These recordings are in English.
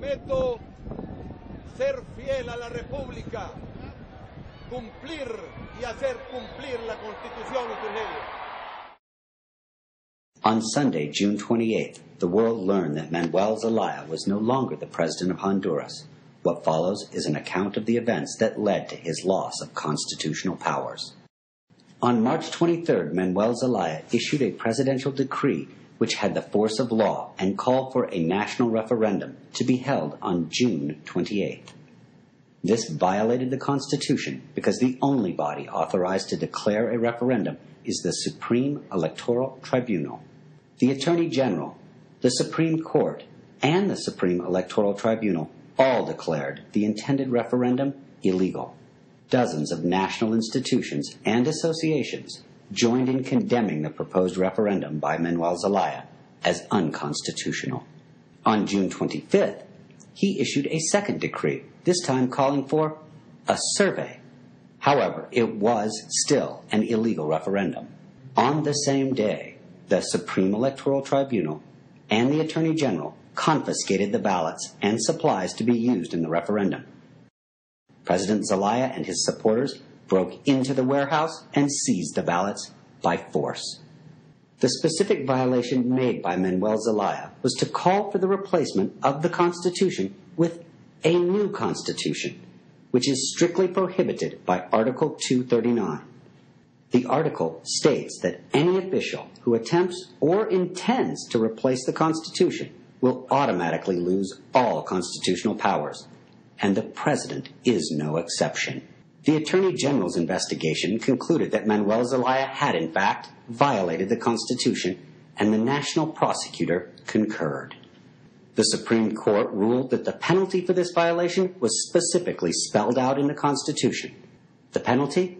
Prometo ser fiel a la República, cumplir y hacer cumplir la Constitución y sus leyes. On Sunday, June 28th, the world learned that Manuel Zelaya was no longer the president of Honduras. What follows is an account of the events that led to his loss of constitutional powers. On March 23rd, Manuel Zelaya issued a presidential decree which had the force of law and called for a national referendum to be held on June 28th. This violated the Constitution because the only body authorized to declare a referendum is the Supreme Electoral Tribunal. The Attorney General, the Supreme Court, and the Supreme Electoral Tribunal all declared the intended referendum illegal. Dozens of national institutions and associations joined in condemning the proposed referendum by Manuel Zelaya as unconstitutional. On June 25th, he issued a second decree, this time calling for a survey. However, it was still an illegal referendum. On the same day, the Supreme Electoral Tribunal and the Attorney General confiscated the ballots and supplies to be used in the referendum. President Zelaya and his supporters broke into the warehouse and seized the ballots by force. The specific violation made by Manuel Zelaya was to call for the replacement of the Constitution with a new Constitution, which is strictly prohibited by Article 239. The article states that any official who attempts or intends to replace the Constitution will automatically lose all constitutional powers, and the President is no exception. The Attorney General's investigation concluded that Manuel Zelaya had, in fact, violated the Constitution, and the National Prosecutor concurred. The Supreme Court ruled that the penalty for this violation was specifically spelled out in the Constitution. The penalty?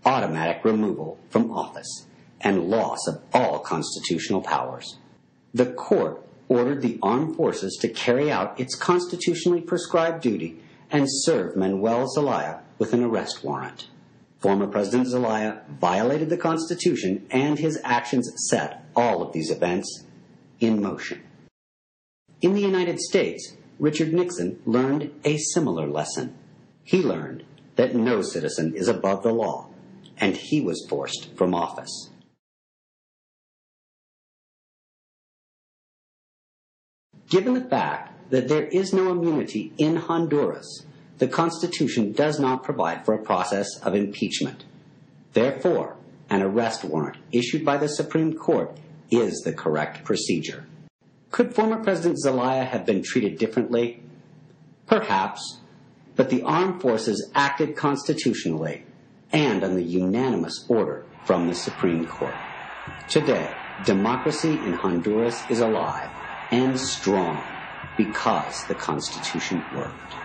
Automatic removal from office and loss of all constitutional powers. The court ordered the armed forces to carry out its constitutionally prescribed duty and serve Manuel Zelaya with an arrest warrant. Former President Zelaya violated the Constitution, and his actions set all of these events in motion. In the United States, Richard Nixon learned a similar lesson. He learned that no citizen is above the law, and he was forced from office. Given the fact that there is no immunity in Honduras, the Constitution does not provide for a process of impeachment. Therefore, an arrest warrant issued by the Supreme Court is the correct procedure. Could former President Zelaya have been treated differently? Perhaps, but the armed forces acted constitutionally and on the unanimous order from the Supreme Court. Today, democracy in Honduras is alive and strong because the Constitution worked.